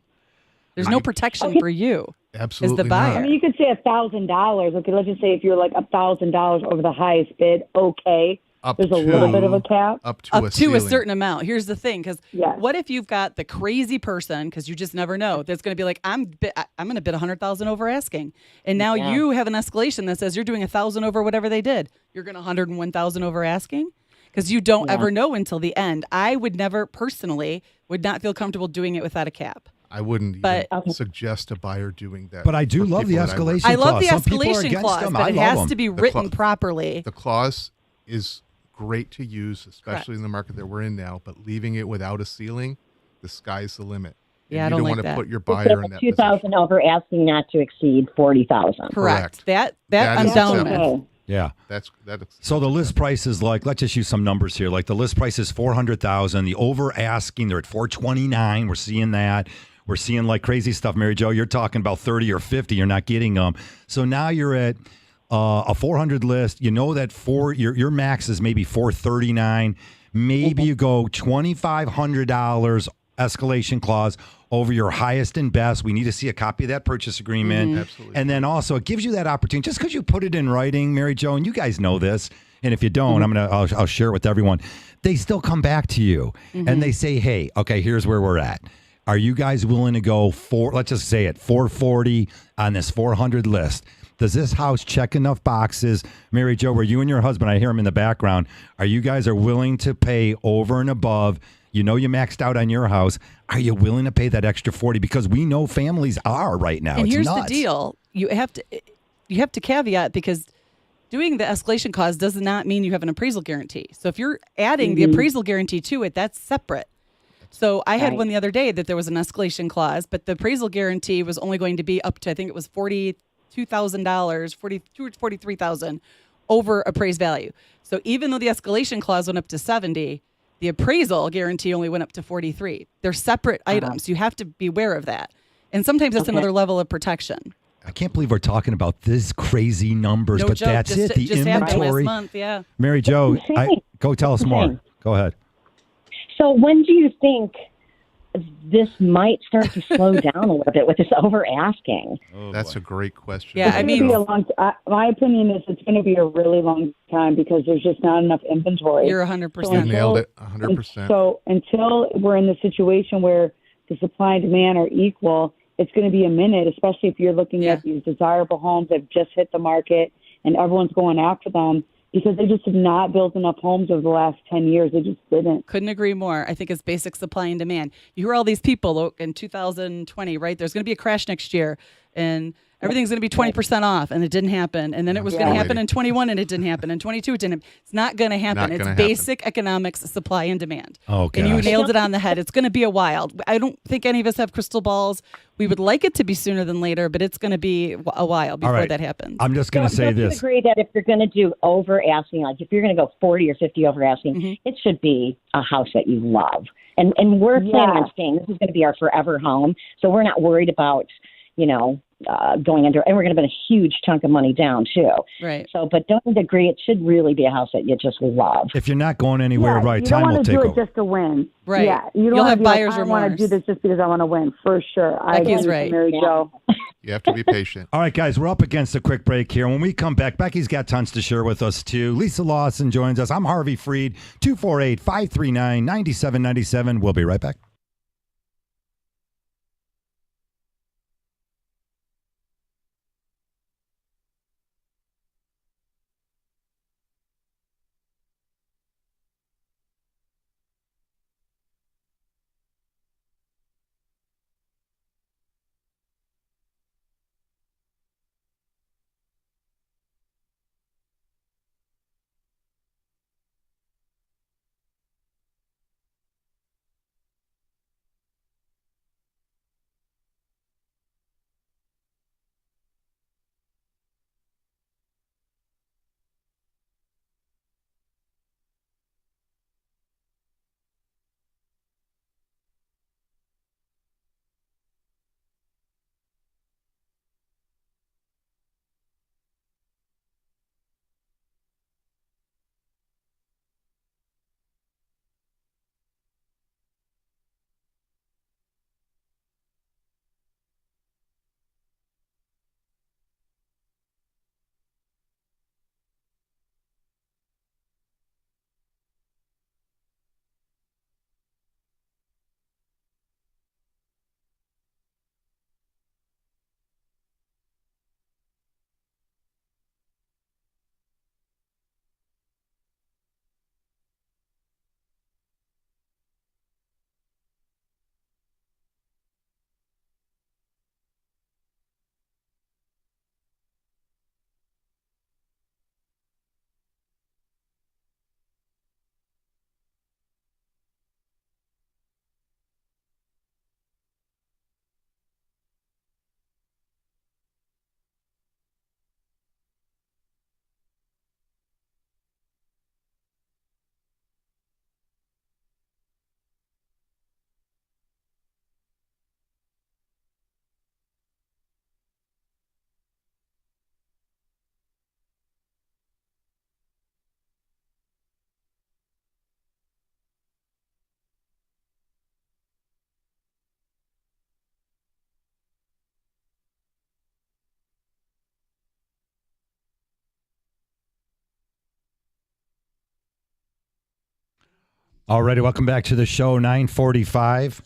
B: There's no protection for you.
C: Absolutely
B: As the buyer.
D: I mean, you could say $1,000. Okay, let's just say if you're like $1,000 over the highest bid, okay. There's a little bit of a cap.
C: Up to
B: a certain amount. Here's the thing, because
D: Yes.
B: what if you've got the crazy person, because you just never know, that's going to be like, I'm going to bid 100,000 over asking, and now you have an escalation that says you're doing 1,000 over whatever they did. You're going to 101,000 over asking, because you don't ever know until the end. I would never personally would not feel comfortable doing it without a cap.
C: I wouldn't
B: But-
C: even suggest a buyer doing that.
A: But I do
C: for
A: love the
C: people that I work
A: escalation
B: I love the
A: clause. Some people are
B: escalation
A: against
B: clause,
A: them.
B: but
A: I
B: it
A: love
B: has
A: them.
B: to be written properly.
C: The clause is great to use, especially in the market that we're in now, but leaving it without a ceiling, the sky's the limit. And
B: Yeah, I
C: you
B: don't
C: don't
B: like
C: want to
B: that.
C: put your
F: It
C: buyer
F: said
C: in that
F: 2,000
C: position.
F: over asking not to exceed 40,000.
B: Correct. That
C: That
B: I'm
C: is
B: down
C: acceptable.
B: with.
A: Yeah.
C: That's
A: So the list price is like, let's just use some numbers here. Like the list price is 400,000. The over asking, they're at 429. We're seeing that. We're seeing like crazy stuff. Mary Jo, you're talking about 30 or 50. You're not getting them. So now you're at a 400 list. You know that your max is maybe 439. Maybe you go $2,500 escalation clause over your highest and best. We need to see a copy of that purchase agreement.
C: Absolutely.
A: And then also it gives you that opportunity, just because you put it in writing, Mary Jo, and you guys know this. And if you don't, I'll share it with everyone. They still come back to you and they say, hey, okay, here's where we're at. Are you guys willing to go let's just say it, 440 on this 400 list? Does this house check enough boxes? Mary Jo, where you and your husband, I hear him in the background, are you guys willing to pay over and above? You know you maxed out on your house. Are you willing to pay that extra 40? Because we know families are right now.
B: And
A: It's
B: here's
A: nuts.
B: the deal: you have to caveat, because doing the escalation clause does not mean you have an appraisal guarantee. So if you're adding the appraisal guarantee to it, that's separate. So I had one the other day that there was an escalation clause, but the appraisal guarantee was only going to be up to, I think it was $42,000, $43,000 over appraised value. So even though the escalation clause went up to 70, the appraisal guarantee only went up to 43. They're separate items. You have to be aware of that. And sometimes that's another level of protection.
A: I can't believe we're talking about this crazy numbers,
B: No
A: but
B: joke.
A: that's it. The
B: just happened
A: inventory.
B: last month, yeah.
A: Mary Jo,
F: Insane.
A: go tell us more.
F: Insane.
A: Go ahead.
F: So when do you think this might start to slow down a little bit with this over asking?
C: That's a great question.
B: Yeah, I mean,
D: my opinion is it's going to be a really long time because there's just not enough inventory.
B: You're
C: You
B: 100%.
C: nailed it 100%.
D: So until we're in the situation where the supply and demand are equal, it's going to be a minute, especially if you're looking at these desirable homes that have just hit the market and everyone's going after them because they just have not built enough homes over the last 10 years. They just didn't.
B: Couldn't agree more. I think it's basic supply and demand. You hear all these people in 2020, right? There's going to be a crash next year and everything's going to be 20% off, and it didn't happen. And then it was going to happen in 21 and it didn't happen. In 22 it didn't. It's not going to happen.
C: Not
B: It's
C: gonna happen.
B: basic economics, supply and demand.
A: Oh,
B: And you
A: gosh.
B: nailed it on the head. It's going to be a while. I don't think any of us have crystal balls. We would like it to be sooner than later, but it's going to be a while before
A: right.
B: that happens.
A: I'm just going to say
F: Don't you
A: this.
F: agree that if you're going to do over asking, like if you're going to go 40 or 50 over asking, it should be a house that you love. And we're planning on staying. This is going to be our forever home. So we're not worried about, going under, and we're going to put a huge chunk of money down too.
B: Right.
F: So, but don't you agree? It should really be a house that you just love.
A: If you're not going anywhere, right,
D: you don't
A: time will
D: want to
A: take
D: do it
A: over.
D: just to win.
B: Right.
D: Yeah, you don't
B: You'll
D: wanna
B: have
D: be like,
B: buyer's
D: I want to
B: remorse.
D: do this just because I want to win, for sure. I
B: Becky's
D: agree
B: right.
D: with Mary Jo.
C: You have to be patient.
A: All right, guys, we're up against a quick break here. When we come back, Becky's got tons to share with us, too. Lisa Lawson joins us. I'm Harvey Freed, 248-539-9797. We'll be right back. All righty, welcome back to the show, 9:45.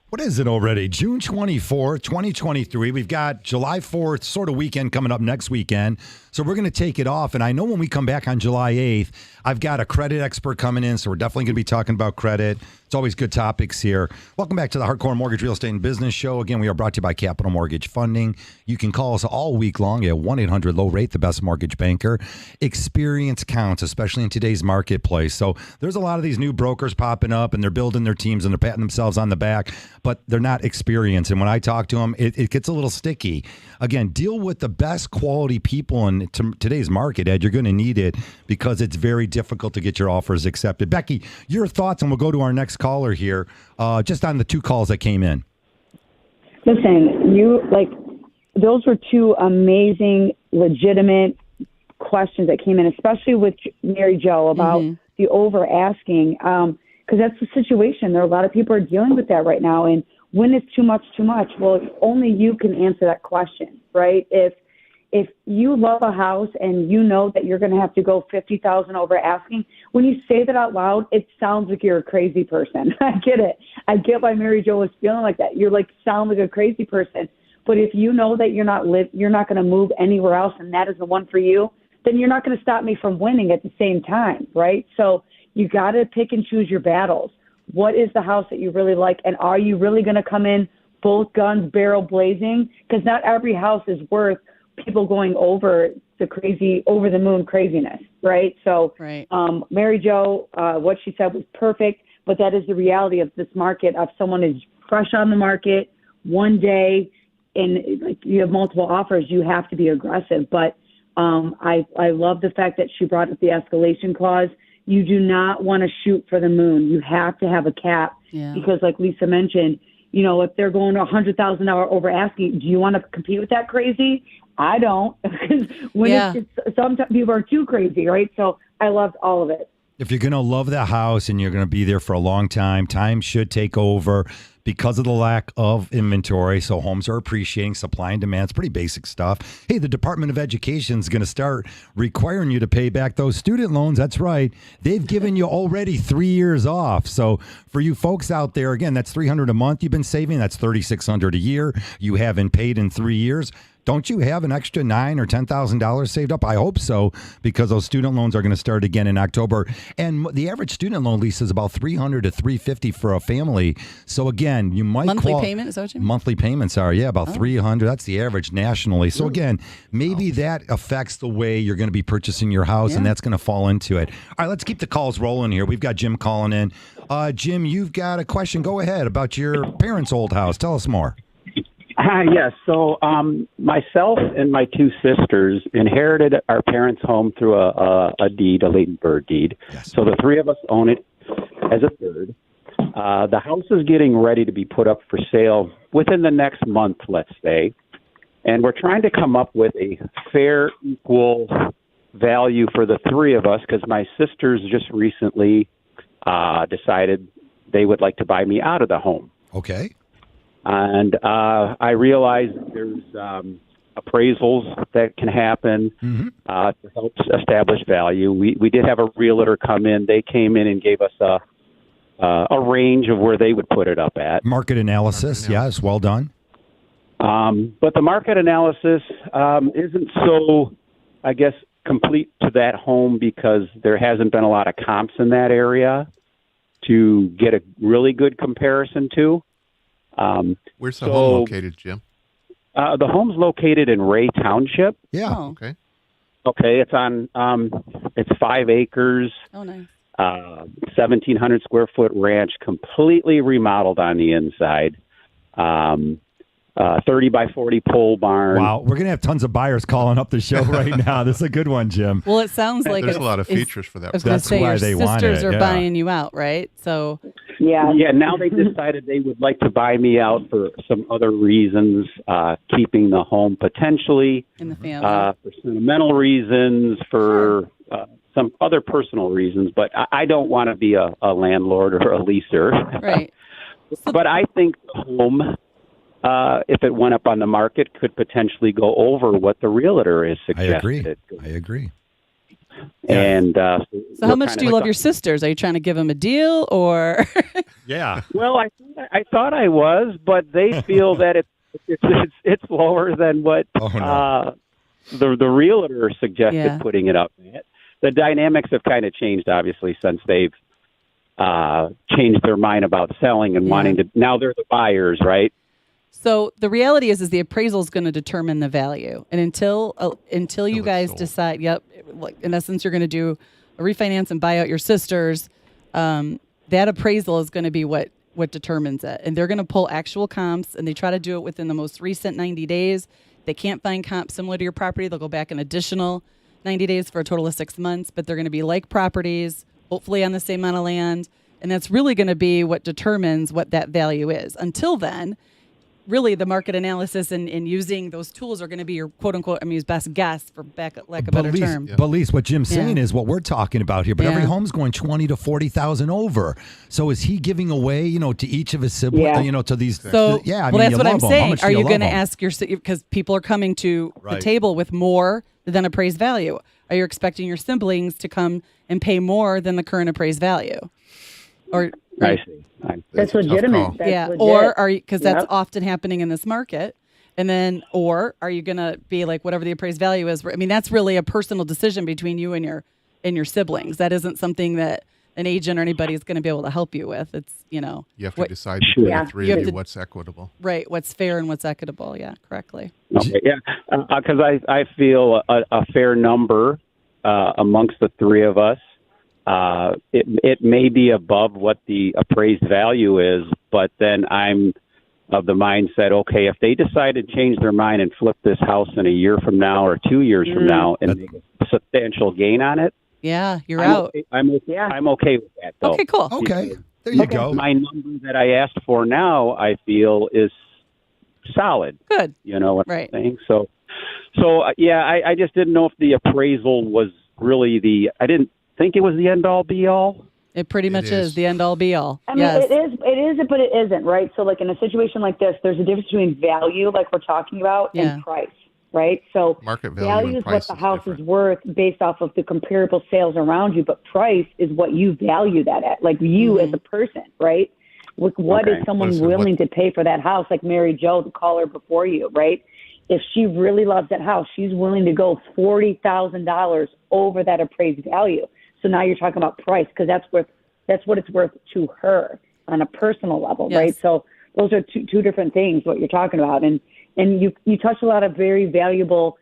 A: What is it already? June 24th, 2023. We've got July 4th sort of weekend coming up next weekend. So we're going to take it off. And I know when we come back on July 8th, I've got a credit expert coming in. So we're definitely going to be talking about credit, It's always good topics here. Welcome back to the Hardcore Mortgage Real Estate and Business Show. Again, we are brought to you by Capital Mortgage Funding. You can call us all week long at 1-800-LOW-RATE, the best mortgage banker. Experience counts, especially in today's marketplace. So there's a lot of these new brokers popping up, and they're building their teams, and they're patting themselves on the back, but they're not experienced. And when I talk to them, it gets a little sticky. Again, deal with the best quality people in today's market, Ed. You're going to need it because it's very difficult to get your offers accepted. Becky, your thoughts, and we'll go to our next caller here, just on the 2 calls that came in.
D: Listen, those were 2 amazing, legitimate questions that came in, especially with Mary Jo about the over asking, because that's the situation. There are a lot of people are dealing with that right now. And when it's too much, well, only you can answer that question, right? If you love a house and you know that you're going to have to go $50,000 over asking, when you say that out loud, it sounds like you're a crazy person. I get it. I get why Mary Jo was feeling like that. You're like, sound like a crazy person. But if you know that you're not going to move anywhere else and that is the one for you, then you're not going to stop me from winning at the same time, right? So you got to pick and choose your battles. What is the house that you really like? And are you really going to come in both guns barrel blazing? Because not every house is worth people going over the moon craziness, right? So
B: right.
D: Mary Jo, what she said was perfect, but that is the reality of this market. If someone is fresh on the market one day and like you have multiple offers, you have to be aggressive. But I love the fact that she brought up the escalation clause. You do not want to shoot for the moon. You have to have a cap because, like Lisa mentioned, if they're going to $100,000 over asking, do you want to compete with that crazy? I don't, because sometimes people are too crazy, right? So I loved all of it.
A: If you're going to love the house and you're going to be there for a long time, time should take over because of the lack of inventory. So homes are appreciating, supply and demand. It's pretty basic stuff. Hey, the Department of Education is going to start requiring you to pay back those student loans. That's right. They've given you already 3 years off. So for you folks out there, again, that's $300 a month you've been saving. That's $3,600 a year. You haven't paid in 3 years. Don't you have an extra $9,000 or $10,000 saved up? I hope so, because those student loans are going to start again in October. And the average student loan lease is about $300 to $350 for a family. So again, you might
B: monthly payment. Is that what you mean?
A: Monthly payments are about $300. That's the average nationally. So again, maybe that affects the way you're going to be purchasing your house, and that's going to fall into it. All right, let's keep the calls rolling here. We've got Jim calling in. Jim, you've got a question. Go ahead about your parents' old house. Tell us more.
G: Yes. So myself and my 2 sisters inherited our parents' home through a deed, a latent bird deed.
A: Yes.
G: So the 3 of us own it as a third. The house is getting ready to be put up for sale within the next month, let's say. And we're trying to come up with a fair, equal value for the 3 of us because my sisters just recently decided they would like to buy me out of the home.
A: Okay.
G: And I realize there's appraisals that can happen to help establish value. We did have a realtor come in. They came in and gave us a range of where they would put it up at.
A: Market analysis. Yes, well done.
G: But the market analysis isn't so, I guess, complete to that home because there hasn't been a lot of comps in that area to get a really good comparison to.
C: Where's the home located, Jim?
G: The home's located in Ray Township.
A: Yeah.
B: Oh.
C: Okay.
G: Okay, it's on. It's 5 acres.
B: Oh, nice.
G: 1,700 square foot ranch, completely remodeled on the inside. 30 by 40 pole barn.
A: Wow, we're going to have tons of buyers calling up the show right now. This is a good one, Jim.
B: Well, it sounds like
C: There's a lot of features for that.
B: I was going to
A: That's
B: say
A: why
B: your
A: they want
B: sisters
A: it,
B: are
A: yeah.
B: buying you out, right? So
D: Yeah.
G: Yeah, now they decided they would like to buy me out for some other reasons, keeping the home potentially,
B: in the family.
G: for sentimental reasons, for some other personal reasons. But I don't want to be a landlord or a leaser.
B: Right.
G: But I think the home, if it went up on the market, could potentially go over what the realtor is suggested.
A: I agree.
G: And
B: So how much do you love your sisters? Are you trying to give them a deal or?
A: Yeah.
G: Well, I thought I was, but they feel that it's lower than what the realtor suggested putting it up at. The dynamics have kind of changed, obviously, since they've changed their mind about selling and wanting to. Now they're the buyers, right?
B: So the reality is the appraisal is going to determine the value, and until you
C: it's
B: guys
C: sold.
B: decide, like in essence, you're going to do a refinance and buy out your sisters. That appraisal is going to be what determines it, and they're going to pull actual comps, and they try to do it within the most recent 90 days. They can't find comps similar to your property. They'll go back an additional 90 days for a total of 6 months, but they're going to be like properties, hopefully on the same amount of land, and that's really going to be what determines what that value is. Until then, really the market analysis and using those tools are going to be your quote unquote, best guess for lack of a better term.
A: But Lise, what Jim's saying is what we're talking about here. But every
B: Yeah.
A: home's going 20 to 40,000 over. So is he giving away, to each of his siblings,
D: Yeah.
A: to these?
B: So,
A: yeah, I
B: well,
A: mean,
B: that's
A: you
B: what I'm
A: love 'em. How
B: saying.
A: much do
B: Are you
A: love
B: going to
A: 'em?
B: ask because people are coming to the
A: Right.
B: table with more than appraised value? Are you expecting your siblings to come and pay more than the current appraised value? Or
G: I see.
D: That's
C: a tough call.
D: legitimate. That's
B: yeah,
D: legit.
B: or are you, because that's
D: Yep.
B: often happening in this market, and then or are you going to be like whatever the appraised value is? I mean, that's really a personal decision between you and your siblings. That isn't something that an agent or anybody is going to be able to help you with. It's
C: You have to
B: what-
C: decide between
D: Yeah.
C: the three
B: You
C: of
B: have
C: you
B: to-
C: what's equitable.
B: right, what's fair and what's equitable. Yeah, correctly.
G: Okay, yeah, because I feel a fair number amongst the three of us. It may be above what the appraised value is, but then I'm of the mindset, okay, if they decide to change their mind and flip this house in a year from now or 2 years from now and make a substantial gain on it,
B: Yeah, you're
G: I'm
B: out.
G: okay, I'm okay with that, though.
B: Okay, cool.
A: Okay, there you go.
G: My number that I asked for now, I feel, is solid.
B: Good.
G: You know what
B: Right.
G: I'm saying? So yeah, I just didn't know if the appraisal was really I didn't think it was the end all be all.
B: It pretty much is
C: is.
B: the end all be all.
D: I mean,
B: Yes.
D: it is, but it isn't, right? So, like in a situation like this, there's a difference between value, like we're talking about,
B: Yeah.
D: and price, right? So,
C: Market value and
D: is
C: price
D: what the
C: is
D: house
C: different.
D: is worth based off of the comparable sales around you, but price is what you value that at, like you as a person, right? What
G: Okay.
D: is someone
C: Listen,
D: willing to pay for that house? Like Mary Jo, the caller before you, right? If she really loves that house, she's willing to go $40,000 over that appraised value. So now you're talking about price because that's what it's worth to her on a personal level,
B: Yes.
D: right? So those are two different things. What you're talking about, and you touch a lot of very valuable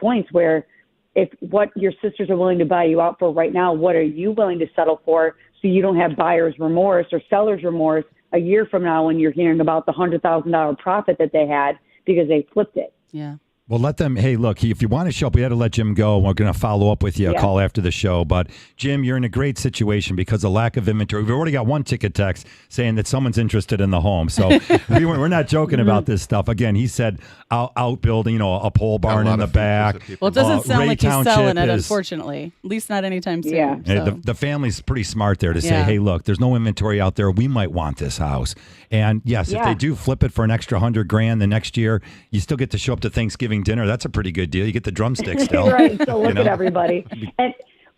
D: points where if what your sisters are willing to buy you out for right now, what are you willing to settle for so you don't have buyer's remorse or seller's remorse a year from now when you're hearing about the $100,000 profit that they had because they flipped it.
B: Yeah.
A: Well, let them. Hey, look, if you want to show up, we had to let Jim go. We're going to follow up with you. A
D: Yeah.
A: call after the show. But Jim, you're in a great situation because of lack of inventory. We've already got one ticket text saying that someone's interested in the home. So we're not joking about this stuff. Again, he said outbuilding, a pole
C: Got a
A: barn
C: lot
A: in the
C: of features
A: back.
C: that people
B: Well, it doesn't
C: want.
B: sound
A: Ray
B: like he's
A: Township
B: selling it,
A: is-
B: unfortunately. At least not anytime soon.
D: Yeah.
A: Hey,
B: So.
A: the family's pretty smart there to say,
B: Yeah.
A: hey, look, there's no inventory out there. We might want this house. And yes, if
D: Yeah.
A: they do flip it for an extra $100,000 the next year, you still get to show up to Thanksgiving dinner. That's a pretty good deal. You get the drumstick still.
D: Right. So look
A: You know?
D: at everybody.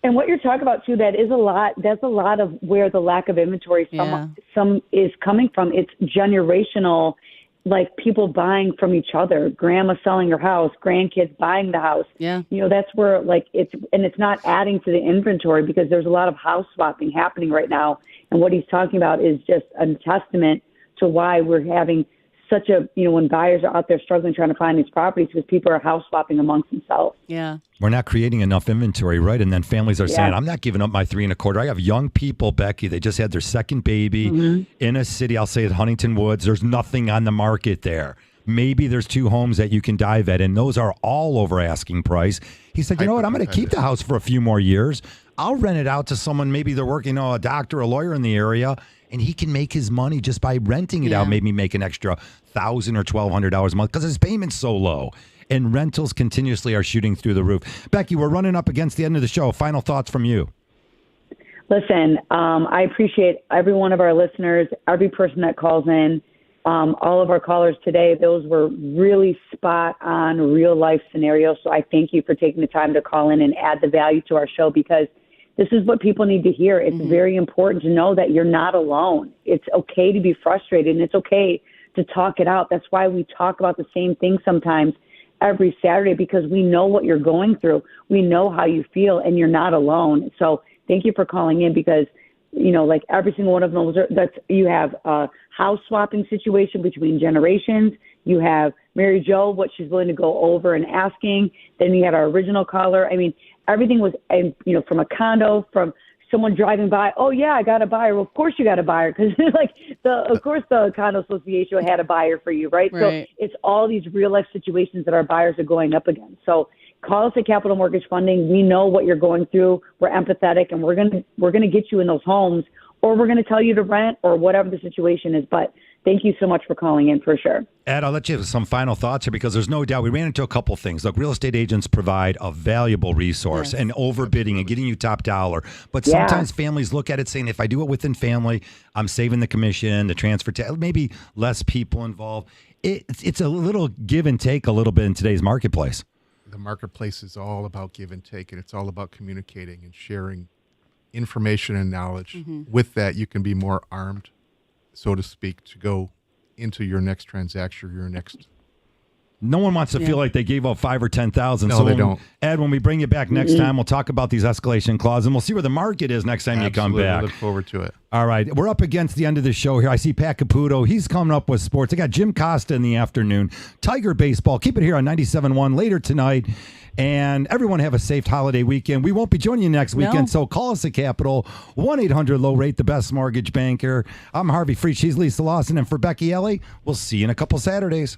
D: And what you're talking about too, that is a lot. That's a lot of where the lack of inventory some is coming from. It's generational, like people buying from each other. Grandma selling her house, grandkids buying the house.
B: Yeah.
D: That's where it's not adding to the inventory because there's a lot of house swapping happening right now. And what he's talking about is just a testament to why we're having such a, when buyers are out there struggling trying to find these properties because people are house swapping amongst themselves.
B: Yeah.
A: We're not creating enough inventory, right? And then families are saying,
D: Yeah.
A: I'm not giving up my 3 1/4. I have young people, Becky, they just had their second baby in a city, I'll say at Huntington Woods. There's nothing on the market there. Maybe there's 2 homes that you can dive at, and those are all over asking price. He said, you know what? I'm going to keep the house for a few more years. I'll rent it out to someone. Maybe they're working, a doctor, a lawyer in the area, and he can make his money just by renting it out. Maybe make an extra $1,000 or $1,200 a month because his payment's so low. And rentals continuously are shooting through the roof. Becky, we're running up against the end of the show. Final thoughts from you.
D: Listen, I appreciate every one of our listeners, every person that calls in, all of our callers today. Those were really spot on real life scenarios. So I thank you for taking the time to call in and add the value to our show because this is what people need to hear. It's very important to know that you're not alone. It's okay to be frustrated and it's okay to talk it out. That's why we talk about the same thing sometimes every Saturday because we know what you're going through. We know how you feel and you're not alone. So thank you for calling in because like every single one of those you have a house swapping situation between generations. You have Mary Jo, what she's willing to go over and asking. Then you had our original caller. I mean, everything was, from a condo, from someone driving by. Oh yeah, I got a buyer. Well, of course you got a buyer, because of course the condo association had a buyer for you, right? So it's all these real life situations that our buyers are going up against. So call us at Capital Mortgage Funding. We know what you're going through. We're empathetic, and we're gonna get you in those homes, or we're gonna tell you to rent, or whatever the situation is. But thank you so much for calling in, for sure.
A: Ed, I'll let you have some final thoughts here, because there's no doubt we ran into a couple things. Look, real estate agents provide a valuable resource, and overbidding and getting you top dollar. But sometimes families look at it saying, if I do it within family, I'm saving the commission, the transfer, maybe less people involved. It's a little give and take a little bit in today's marketplace.
C: The marketplace is all about give and take, and it's all about communicating and sharing information and knowledge. With that, you can be more armed, so to speak, to go into your next transaction, your next.
A: No one wants to feel like they gave up 5,000 or 10,000.
C: No, they don't.
A: Ed, when we bring you back next time, we'll talk about these escalation clauses, and we'll see where the market is next time you come back.
C: I look forward to it.
A: All right. We're up against the end of the show here. I see Pat Caputo. He's coming up with sports. I got Jim Costa in the afternoon. Tiger baseball. Keep it here on 97.1 later tonight. And everyone have a safe holiday weekend. We won't be joining you next weekend, so call us at Capital, 1-800-LOW-RATE, the best mortgage banker. I'm Harvey Free. She's Lisa Lawson. And for Becky Ellie, we'll see you in a couple Saturdays.